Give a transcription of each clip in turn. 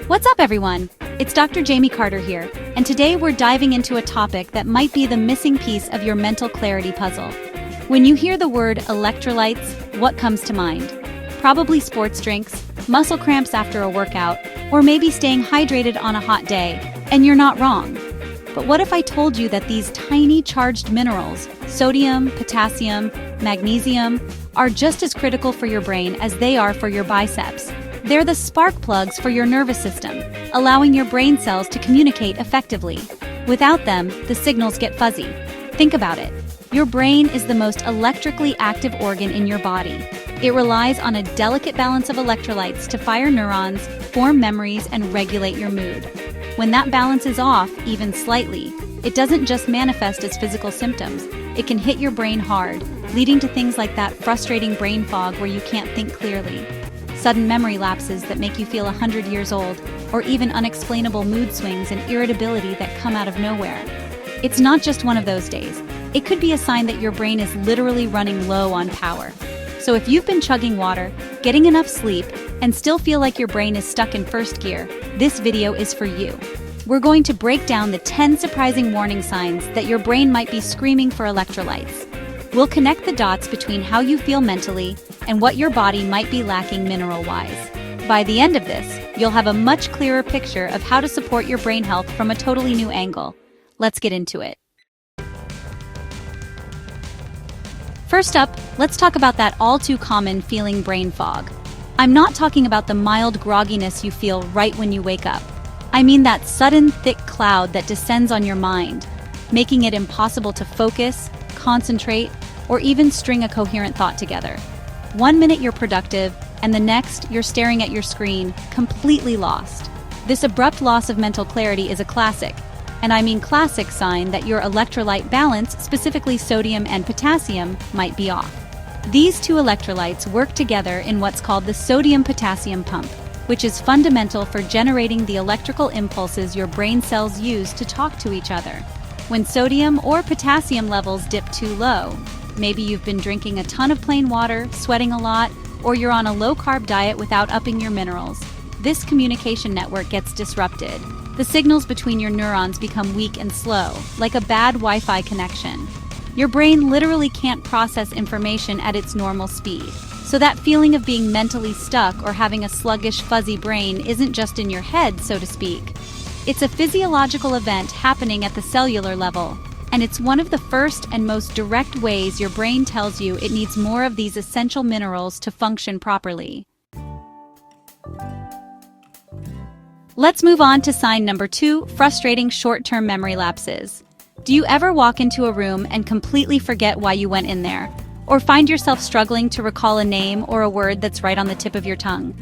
What's up, everyone? It's Dr. Jamie Carter here, and today we're diving into a topic that might be the missing piece of your mental clarity puzzle. When you hear the word electrolytes, what comes to mind? Probably sports drinks, muscle cramps after a workout, or maybe staying hydrated on a hot day, and you're not wrong. But what if I told you that these tiny charged minerals, sodium, potassium, magnesium, are just as critical for your brain as they are for your biceps? They're the spark plugs for your nervous system, allowing your brain cells to communicate effectively. Without them, the signals get fuzzy. Think about it. Your brain is the most electrically active organ in your body. It relies on a delicate balance of electrolytes to fire neurons, form memories, and regulate your mood. When that balance is off, even slightly, it doesn't just manifest as physical symptoms. It can hit your brain hard, leading to things like that frustrating brain fog where you can't think clearly, sudden memory lapses that make you feel 100 years old, or even unexplainable mood swings and irritability that come out of nowhere. It's not just one of those days. It could be a sign that your brain is literally running low on power. So if you've been chugging water, getting enough sleep, and still feel like your brain is stuck in first gear, this video is for you. We're going to break down the 10 surprising warning signs that your brain might be screaming for electrolytes. We'll connect the dots between how you feel mentally and what your body might be lacking mineral-wise. By the end of this, you'll have a much clearer picture of how to support your brain health from a totally new angle. Let's get into it. First up, let's talk about that all-too-common feeling brain fog. I'm not talking about the mild grogginess you feel right when you wake up. I mean that sudden, thick cloud that descends on your mind, making it impossible to focus, concentrate, or even string a coherent thought together. One minute you're productive, and the next you're staring at your screen, completely lost. This abrupt loss of mental clarity is a classic, and I mean classic sign that your electrolyte balance, specifically sodium and potassium, might be off. These two electrolytes work together in what's called the sodium-potassium pump, which is fundamental for generating the electrical impulses your brain cells use to talk to each other. When sodium or potassium levels dip too low, maybe you've been drinking a ton of plain water, sweating a lot, or you're on a low-carb diet without upping your minerals, this communication network gets disrupted. The signals between your neurons become weak and slow, like a bad Wi-Fi connection. Your brain literally can't process information at its normal speed. So that feeling of being mentally stuck or having a sluggish, fuzzy brain isn't just in your head, so to speak. It's a physiological event happening at the cellular level, and it's one of the first and most direct ways your brain tells you it needs more of these essential minerals to function properly. Let's move on to sign number 2, frustrating short-term memory lapses. Do you ever walk into a room and completely forget why you went in there? Or find yourself struggling to recall a name or a word that's right on the tip of your tongue?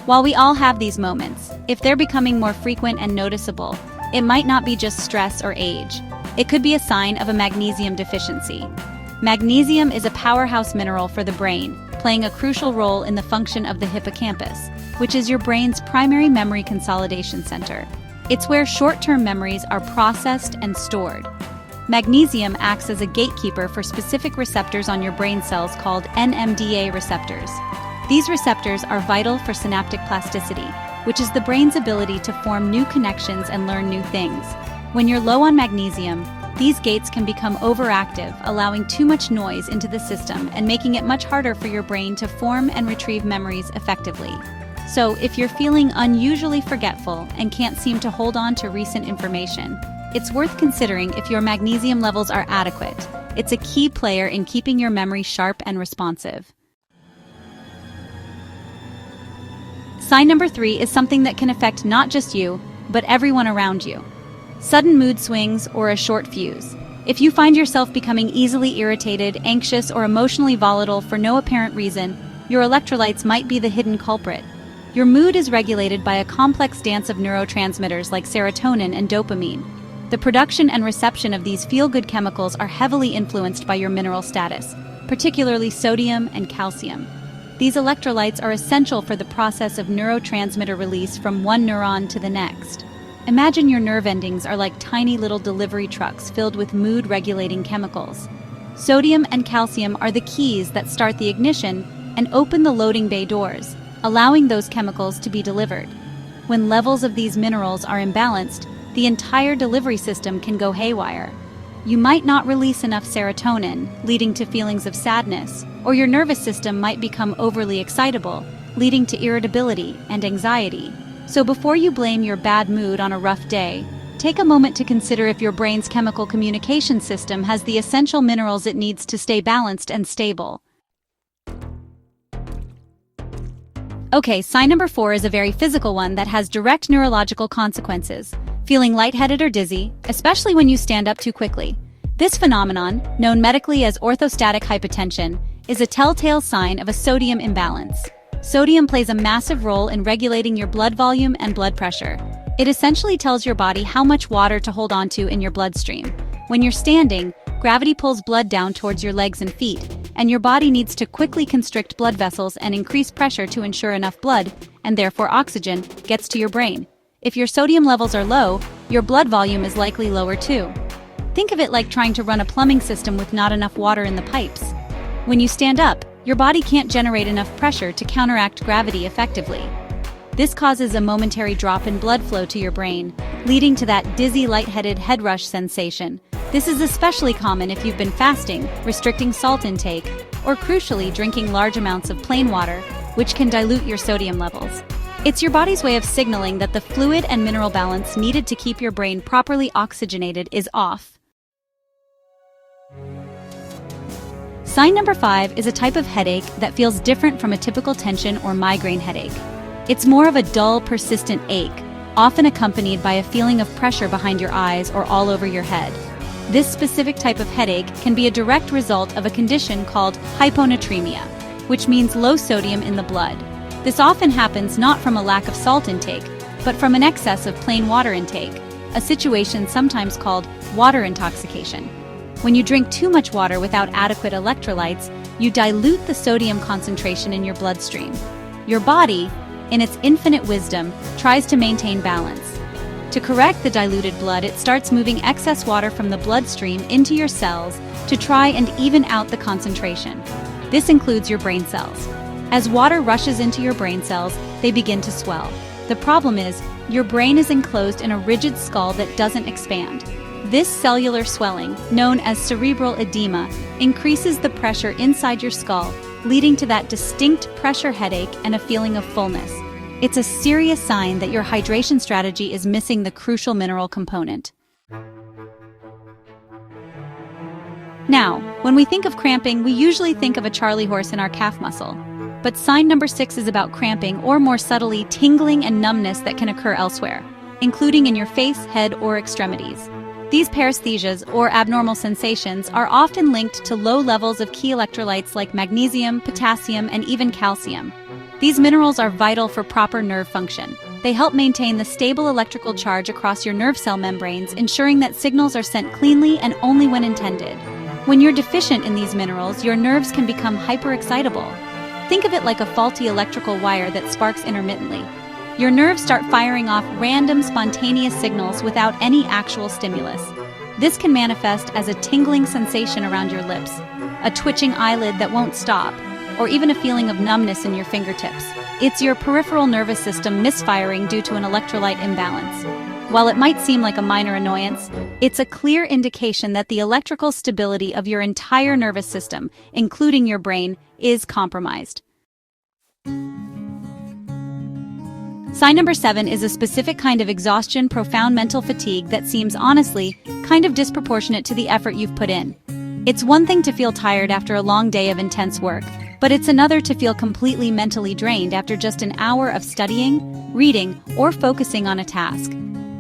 While we all have these moments, if they're becoming more frequent and noticeable, it might not be just stress or age. It could be a sign of a magnesium deficiency. Magnesium is a powerhouse mineral for the brain, playing a crucial role in the function of the hippocampus, which is your brain's primary memory consolidation center. It's where short-term memories are processed and stored. Magnesium acts as a gatekeeper for specific receptors on your brain cells called NMDA receptors. These receptors are vital for synaptic plasticity, which is the brain's ability to form new connections and learn new things. When you're low on magnesium, these gates can become overactive, allowing too much noise into the system and making it much harder for your brain to form and retrieve memories effectively. So, if you're feeling unusually forgetful and can't seem to hold on to recent information, it's worth considering if your magnesium levels are adequate. It's a key player in keeping your memory sharp and responsive. Sign number 3 is something that can affect not just you, but everyone around you. Sudden mood swings or a short fuse. If you find yourself becoming easily irritated, anxious, or emotionally volatile for no apparent reason, your electrolytes might be the hidden culprit. Your mood is regulated by a complex dance of neurotransmitters like serotonin and dopamine. The production and reception of these feel-good chemicals are heavily influenced by your mineral status, particularly sodium and calcium. These electrolytes are essential for the process of neurotransmitter release from one neuron to the next. Imagine your nerve endings are like tiny little delivery trucks filled with mood-regulating chemicals. Sodium and calcium are the keys that start the ignition and open the loading bay doors, allowing those chemicals to be delivered. When levels of these minerals are imbalanced, the entire delivery system can go haywire. You might not release enough serotonin, leading to feelings of sadness, or your nervous system might become overly excitable, leading to irritability and anxiety. So before you blame your bad mood on a rough day, take a moment to consider if your brain's chemical communication system has the essential minerals it needs to stay balanced and stable. Okay, sign number 4 is a very physical one that has direct neurological consequences. Feeling lightheaded or dizzy, especially when you stand up too quickly. This phenomenon, known medically as orthostatic hypotension, is a telltale sign of a sodium imbalance. Sodium plays a massive role in regulating your blood volume and blood pressure. It essentially tells your body how much water to hold onto in your bloodstream. When you're standing, gravity pulls blood down towards your legs and feet, and your body needs to quickly constrict blood vessels and increase pressure to ensure enough blood, and therefore oxygen, gets to your brain. If your sodium levels are low, your blood volume is likely lower too. Think of it like trying to run a plumbing system with not enough water in the pipes. When you stand up, your body can't generate enough pressure to counteract gravity effectively. This causes a momentary drop in blood flow to your brain, leading to that dizzy, lightheaded head rush sensation. This is especially common if you've been fasting, restricting salt intake, or crucially drinking large amounts of plain water, which can dilute your sodium levels. It's your body's way of signaling that the fluid and mineral balance needed to keep your brain properly oxygenated is off. Sign number 5 is a type of headache that feels different from a typical tension or migraine headache. It's more of a dull, persistent ache, often accompanied by a feeling of pressure behind your eyes or all over your head. This specific type of headache can be a direct result of a condition called hyponatremia, which means low sodium in the blood. This often happens not from a lack of salt intake, but from an excess of plain water intake, a situation sometimes called water intoxication. When you drink too much water without adequate electrolytes, you dilute the sodium concentration in your bloodstream. Your body, in its infinite wisdom, tries to maintain balance. To correct the diluted blood, it starts moving excess water from the bloodstream into your cells to try and even out the concentration. This includes your brain cells. As water rushes into your brain cells, they begin to swell. The problem is, your brain is enclosed in a rigid skull that doesn't expand. This cellular swelling, known as cerebral edema, increases the pressure inside your skull, leading to that distinct pressure headache and a feeling of fullness. It's a serious sign that your hydration strategy is missing the crucial mineral component. Now, when we think of cramping, we usually think of a Charlie horse in our calf muscle. But sign number 6 is about cramping, or more subtly, tingling and numbness that can occur elsewhere, including in your face, head, or extremities. These paresthesias, or abnormal sensations, are often linked to low levels of key electrolytes like magnesium, potassium, and even calcium. These minerals are vital for proper nerve function. They help maintain the stable electrical charge across your nerve cell membranes, ensuring that signals are sent cleanly and only when intended. When you're deficient in these minerals, your nerves can become hyperexcitable. Think of it like a faulty electrical wire that sparks intermittently. Your nerves start firing off random, spontaneous signals without any actual stimulus. This can manifest as a tingling sensation around your lips, a twitching eyelid that won't stop, or even a feeling of numbness in your fingertips. It's your peripheral nervous system misfiring due to an electrolyte imbalance. While it might seem like a minor annoyance, it's a clear indication that the electrical stability of your entire nervous system, including your brain, is compromised. Sign number 7 is a specific kind of exhaustion, profound mental fatigue that seems honestly kind of disproportionate to the effort you've put in. It's one thing to feel tired after a long day of intense work, but it's another to feel completely mentally drained after just an hour of studying, reading, or focusing on a task.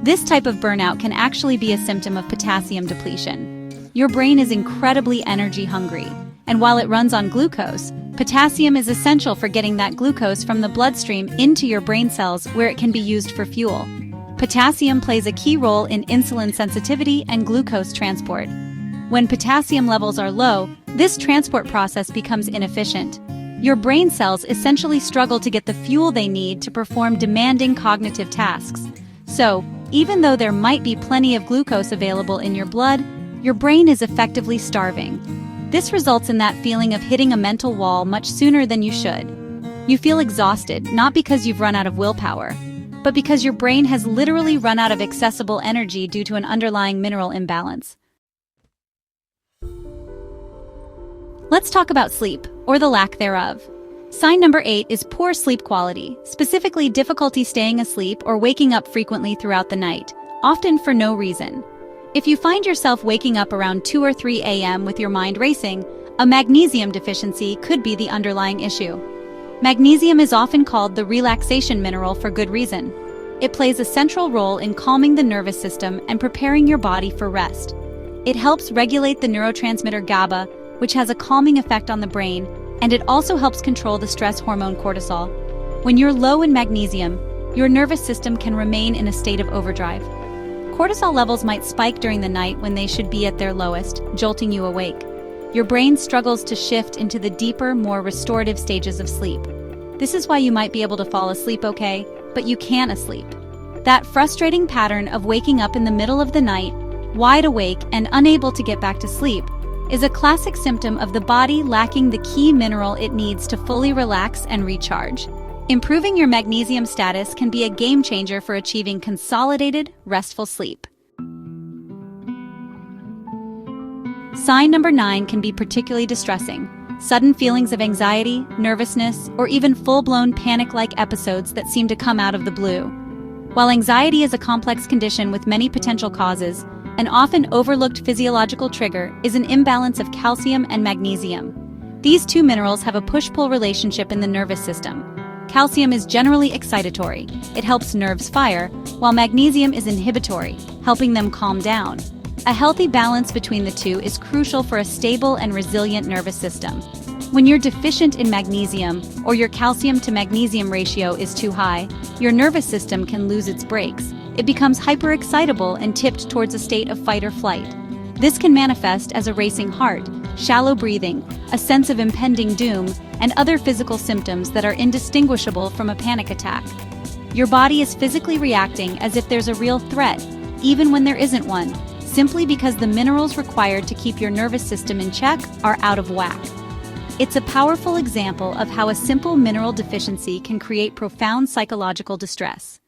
This type of burnout can actually be a symptom of potassium depletion. Your brain is incredibly energy hungry, and while it runs on glucose, potassium is essential for getting that glucose from the bloodstream into your brain cells where it can be used for fuel. Potassium plays a key role in insulin sensitivity and glucose transport. When potassium levels are low, this transport process becomes inefficient. Your brain cells essentially struggle to get the fuel they need to perform demanding cognitive tasks. So, even though there might be plenty of glucose available in your blood, your brain is effectively starving. This results in that feeling of hitting a mental wall much sooner than you should. You feel exhausted, not because you've run out of willpower, but because your brain has literally run out of accessible energy due to an underlying mineral imbalance. Let's talk about sleep, or the lack thereof. Sign number 8 is poor sleep quality, specifically difficulty staying asleep or waking up frequently throughout the night, often for no reason. If you find yourself waking up around 2 or 3 a.m. with your mind racing, a magnesium deficiency could be the underlying issue. Magnesium is often called the relaxation mineral for good reason. It plays a central role in calming the nervous system and preparing your body for rest. It helps regulate the neurotransmitter GABA, which has a calming effect on the brain, and it also helps control the stress hormone cortisol. When you're low in magnesium, your nervous system can remain in a state of overdrive. Cortisol levels might spike during the night when they should be at their lowest, jolting you awake. Your brain struggles to shift into the deeper, more restorative stages of sleep. This is why you might be able to fall asleep okay, but you can't asleep. That frustrating pattern of waking up in the middle of the night, wide awake and unable to get back to sleep, is a classic symptom of the body lacking the key mineral it needs to fully relax and recharge. Improving your magnesium status can be a game changer for achieving consolidated, restful sleep. Sign number 9 can be particularly distressing. Sudden feelings of anxiety, nervousness, or even full-blown panic-like episodes that seem to come out of the blue. While anxiety is a complex condition with many potential causes, an often overlooked physiological trigger is an imbalance of calcium and magnesium. These two minerals have a push-pull relationship in the nervous system. Calcium is generally excitatory. It helps nerves fire, while magnesium is inhibitory, helping them calm down. A healthy balance between the two is crucial for a stable and resilient nervous system. When you're deficient in magnesium, or your calcium to magnesium ratio is too high, your nervous system can lose its brakes. It becomes hyperexcitable and tipped towards a state of fight or flight. This can manifest as a racing heart, shallow breathing, a sense of impending doom, and other physical symptoms that are indistinguishable from a panic attack. Your body is physically reacting as if there's a real threat, even when there isn't one, simply because the minerals required to keep your nervous system in check are out of whack. It's a powerful example of how a simple mineral deficiency can create profound psychological distress.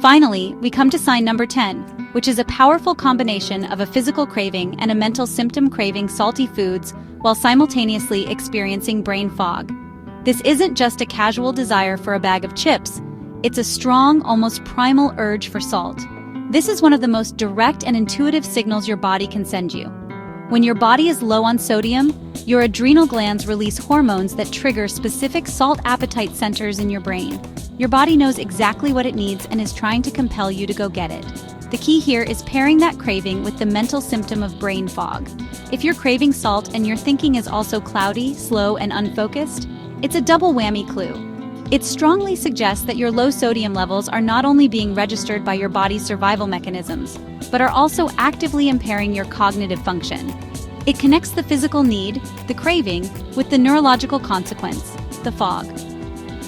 Finally, we come to sign number 10, which is a powerful combination of a physical craving and a mental symptom craving salty foods while simultaneously experiencing brain fog. This isn't just a casual desire for a bag of chips. It's a strong, almost primal urge for salt. This is one of the most direct and intuitive signals your body can send you. When your body is low on sodium, your adrenal glands release hormones that trigger specific salt appetite centers in your brain. Your body knows exactly what it needs and is trying to compel you to go get it. The key here is pairing that craving with the mental symptom of brain fog. If you're craving salt and your thinking is also cloudy, slow, and unfocused, it's a double whammy clue. It strongly suggests that your low sodium levels are not only being registered by your body's survival mechanisms, but are also actively impairing your cognitive function. It connects the physical need, the craving, with the neurological consequence, the fog.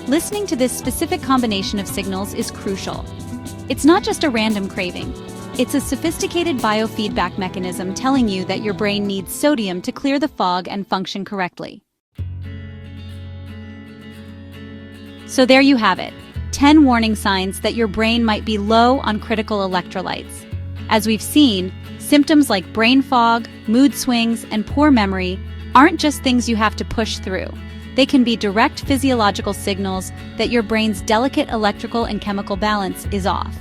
Listening to this specific combination of signals is crucial. It's not just a random craving. It's a sophisticated biofeedback mechanism telling you that your brain needs sodium to clear the fog and function correctly. So there you have it, 10 warning signs that your brain might be low on critical electrolytes. As we've seen, symptoms like brain fog, mood swings, and poor memory aren't just things you have to push through. They can be direct physiological signals that your brain's delicate electrical and chemical balance is off.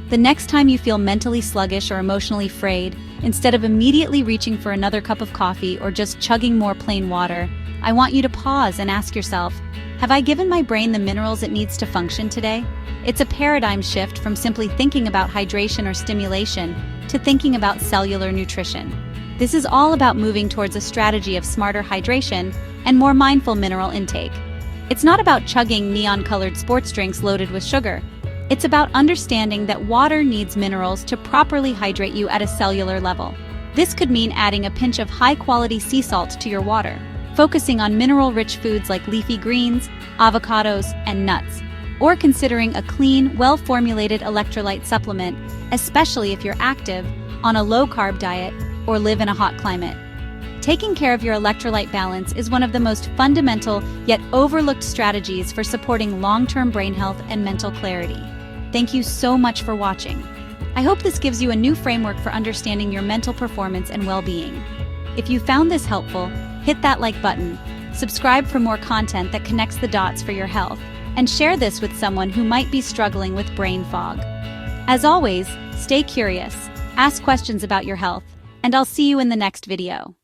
The next time you feel mentally sluggish or emotionally frayed, instead of immediately reaching for another cup of coffee or just chugging more plain water, I want you to pause and ask yourself, have I given my brain the minerals it needs to function today? It's a paradigm shift from simply thinking about hydration or stimulation to thinking about cellular nutrition. This is all about moving towards a strategy of smarter hydration and more mindful mineral intake. It's not about chugging neon-colored sports drinks loaded with sugar. It's about understanding that water needs minerals to properly hydrate you at a cellular level. This could mean adding a pinch of high-quality sea salt to your water, focusing on mineral-rich foods like leafy greens, avocados, and nuts, or considering a clean, well-formulated electrolyte supplement, especially if you're active, on a low-carb diet, or live in a hot climate. Taking care of your electrolyte balance is one of the most fundamental yet overlooked strategies for supporting long-term brain health and mental clarity. Thank you so much for watching. I hope this gives you a new framework for understanding your mental performance and well-being. If you found this helpful, hit that like button, subscribe for more content that connects the dots for your health, and share this with someone who might be struggling with brain fog. As always, stay curious, ask questions about your health, and I'll see you in the next video.